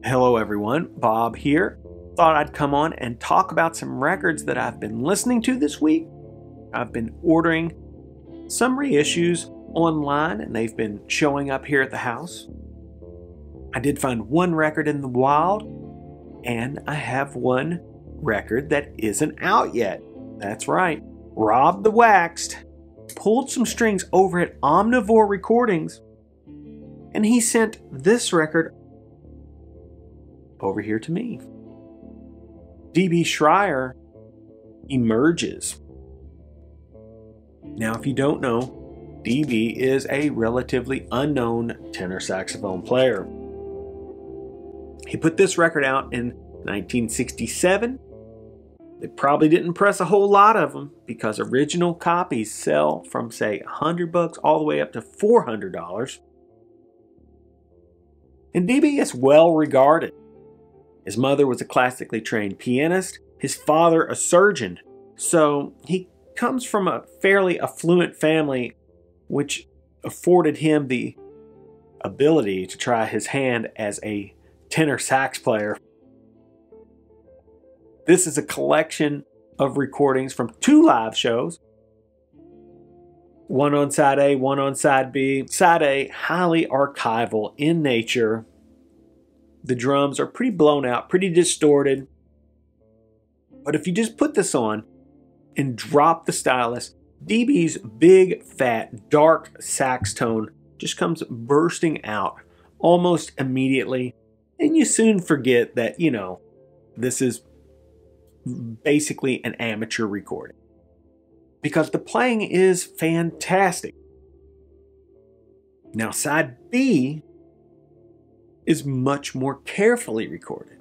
Hello everyone, Bob here. Thought I'd come on and talk about some records that I've been listening to this week. I've been ordering some reissues online and they've been showing up here at the house. I did find one record in the wild, and I have one record that isn't out yet. That's right, Rob the Waxed pulled some strings over at Omnivore Recordings, and he sent this record over here to me. D.B. Schreier Emerges. Now, if you don't know, D.B. is a relatively unknown tenor saxophone player. He put this record out in 1967. They probably didn't press a whole lot of them because original copies sell from, say, $100 all the way up to $400. And D.B. is well regarded. His mother was a classically trained pianist, his father a surgeon, so he comes from a fairly affluent family, which afforded him the ability to try his hand as a tenor sax player. This is a collection of recordings from 2 live shows. One on side A, one on side B. Side A, highly archival in nature. The drums are pretty blown out, pretty distorted. But if you just put this on and drop the stylus, DB's big, fat, dark sax tone just comes bursting out almost immediately. And you soon forget that, this is basically an amateur recording. Because the playing is fantastic. Now, side B is much more carefully recorded.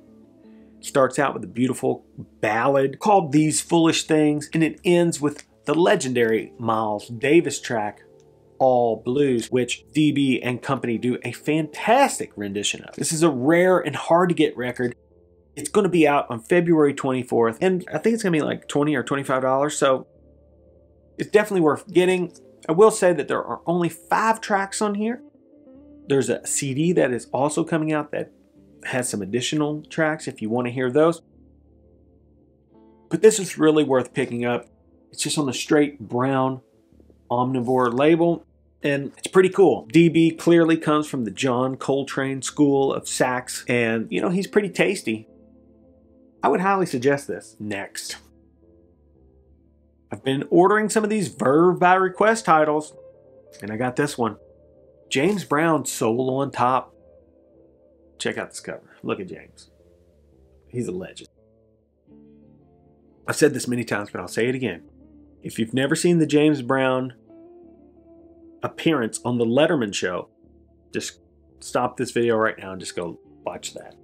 It starts out with a beautiful ballad called These Foolish Things, and it ends with the legendary Miles Davis track, All Blues, which DB and company do a fantastic rendition of. This is a rare and hard to get record. It's going to be out on February 24th, and I think it's going to be like $20 or $25, so it's definitely worth getting. I will say that there are only 5 tracks on here. There's a CD that is also coming out that has some additional tracks if you want to hear those. But this is really worth picking up. It's just on the straight brown Omnivore label, and it's pretty cool. DB clearly comes from the John Coltrane school of sax, and he's pretty tasty. I would highly suggest this. Next, I've been ordering some of these Verve by Request titles, and I got this one. James Brown, Soul on Top. Check out this cover. Look at James. He's a legend. I've said this many times, but I'll say it again. If you've never seen the James Brown appearance on the Letterman show, just stop this video right now and just go watch that.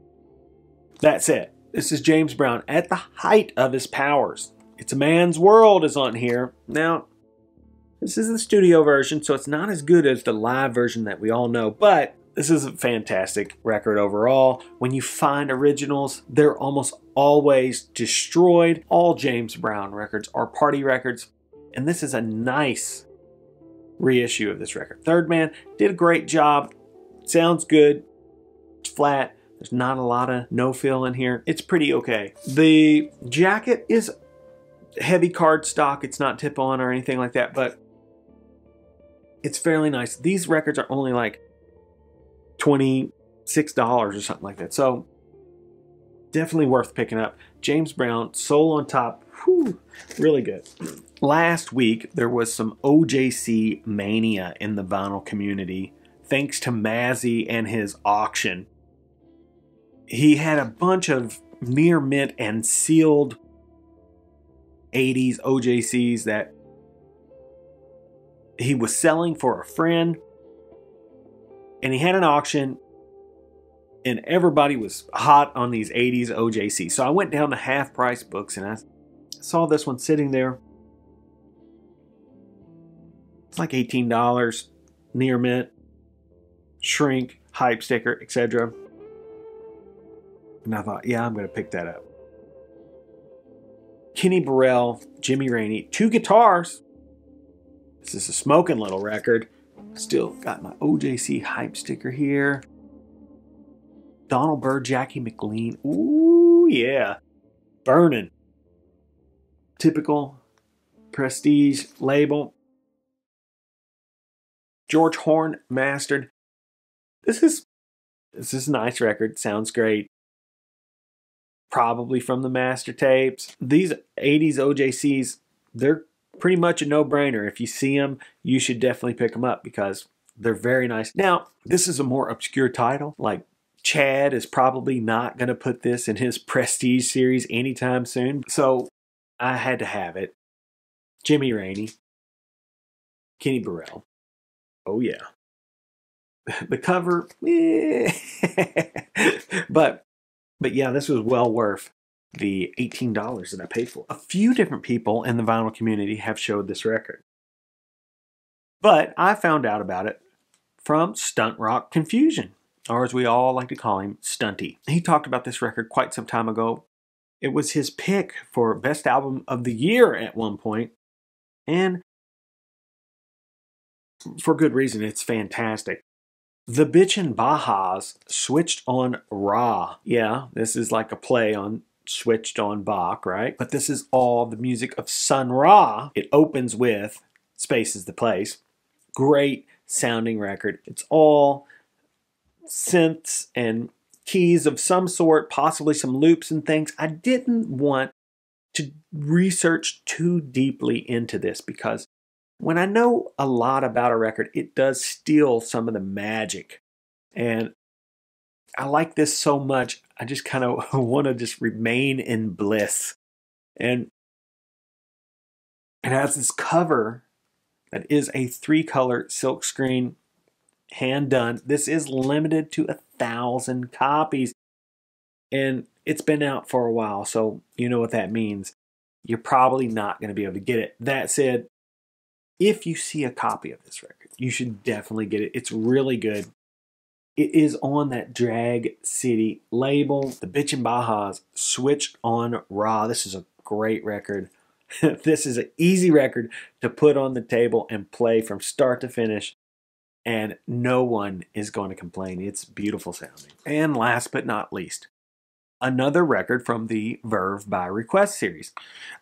That's it. This is James Brown at the height of his powers. It's a Man's World is on here. Now, this is the studio version, so it's not as good as the live version that we all know, but this is a fantastic record overall. When you find originals, they're almost always destroyed. All James Brown records are party records, and this is a nice reissue of this record. Third Man did a great job. Sounds good. It's flat. There's not a lot of no-fill in here. It's pretty okay. The jacket is heavy cardstock. It's not tip-on or anything like that, but it's fairly nice. These records are only like $26 or something like that. So definitely worth picking up. James Brown, Soul on Top. Whew, really good. Last week, there was some OJC mania in the vinyl community thanks to Mazzy and his auction. He had a bunch of near mint and sealed 80s OJCs that he was selling for a friend, and he had an auction, and everybody was hot on these 80s OJCs. So I went down to Half Price Books and I saw this one sitting there. It's like $18, near mint, shrink, hype sticker, etc. And I thought, yeah, I'm going to pick that up. Kenny Burrell, Jimmy Rainey, 2 guitars. This is a smoking little record. Still got my OJC hype sticker here. Donald Byrd, Jackie McLean. Ooh, yeah. Burning. Typical prestige label. George Horn mastered. This is a nice record. Sounds great. Probably from the master tapes. These 80s OJCs, they're pretty much a no-brainer. If you see them, you should definitely pick them up because they're very nice. Now, this is a more obscure title. Like, Chad is probably not going to put this in his prestige series anytime soon. So, I had to have it. Jimmy Rainey. Kenny Burrell. Oh, yeah. The cover, but yeah, this was well worth the $18 that I paid for. A few different people in the vinyl community have showed this record, but I found out about it from Stunt Rock Confusion, or as we all like to call him, Stunty. He talked about this record quite some time ago. It was his pick for Best Album of the Year at one point, and for good reason. It's fantastic. The Bitchin' Bajas switched on Ra. Yeah, this is like a play on switched on Bach, right? But this is all the music of Sun Ra. It opens with Space is the Place. Great sounding record. It's all synths and keys of some sort, possibly some loops and things. I didn't want to research too deeply into this because when I know a lot about a record, it does steal some of the magic. And I like this so much, I just kind of want to just remain in bliss. And it has this cover that is a 3-color silkscreen, hand done. This is limited to 1,000 copies. And it's been out for a while, so you know what that means. You're probably not going to be able to get it. That said, if you see a copy of this record, you should definitely get it. It's really good. It is on that Drag City label. The Bitchin' Bajas switched on Ra. This is a great record. This is an easy record to put on the table and play from start to finish, and no one is going to complain. It's beautiful sounding. And last but not least, another record from the Verve by Request series.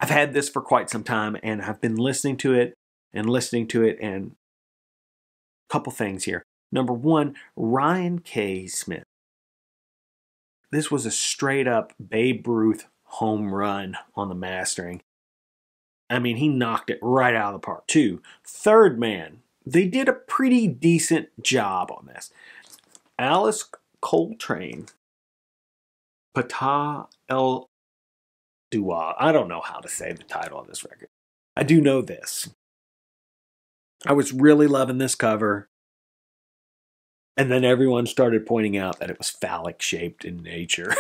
I've had this for quite some time, and I've been listening to it, and a couple things here. Number one, Ryan K. Smith. This was a straight up Babe Ruth home run on the mastering. I mean, he knocked it right out of the park. 2, Third Man. They did a pretty decent job on this. Alice Coltrane. Pata El Dua. I don't know how to say the title of this record. I do know this. I was really loving this cover. And then everyone started pointing out that it was phallic shaped in nature.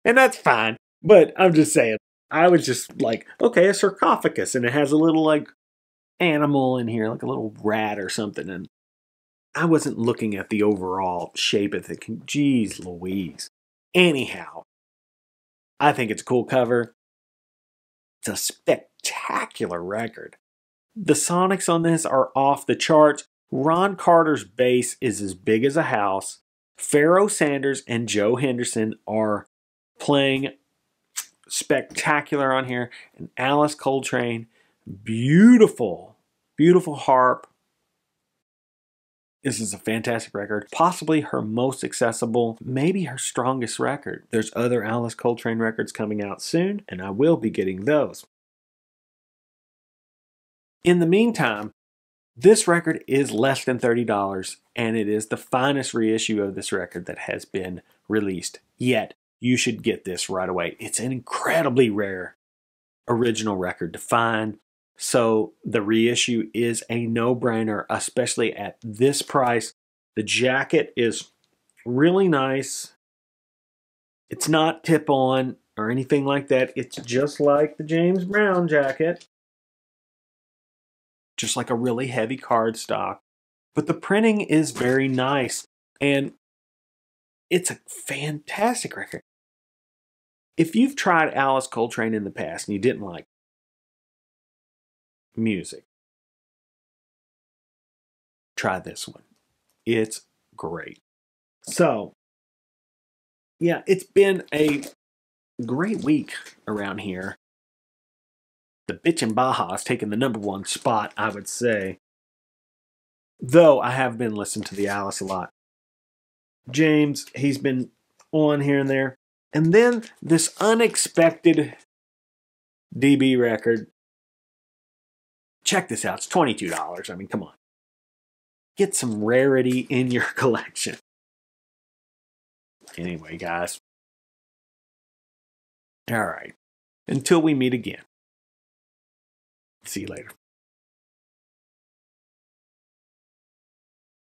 And that's fine. But I'm just saying, I was just like, okay, a sarcophagus. And it has a little like animal in here, like a little rat or something. And I wasn't looking at the overall shape of it. Geez Louise. Anyhow, I think it's a cool cover. It's a spectacular record. The sonics on this are off the charts. Ron Carter's bass is as big as a house. Pharoah Sanders and Joe Henderson are playing spectacular on here. And Alice Coltrane, beautiful, beautiful harp. This is a fantastic record. Possibly her most accessible, maybe her strongest record. There's other Alice Coltrane records coming out soon, and I will be getting those. In the meantime, this record is less than $30, and it is the finest reissue of this record that has been released yet. You should get this right away. It's an incredibly rare original record to find, so the reissue is a no-brainer, especially at this price. The jacket is really nice. It's not tip-on or anything like that. It's just like the James Brown jacket. Just like a really heavy cardstock. But the printing is very nice. And it's a fantastic record. if you've tried Alice Coltrane in the past and you didn't like music, try this one. It's great. So, yeah, it's been a great week around here. The Bitchin' Baja has taken the #1 spot, I would say. Though I have been listening to the Alice a lot. James, he's been on here and there. And then this unexpected DB record. Check this out. It's $22. I mean, come on. Get some rarity in your collection. Anyway, guys. All right. Until we meet again. See you later.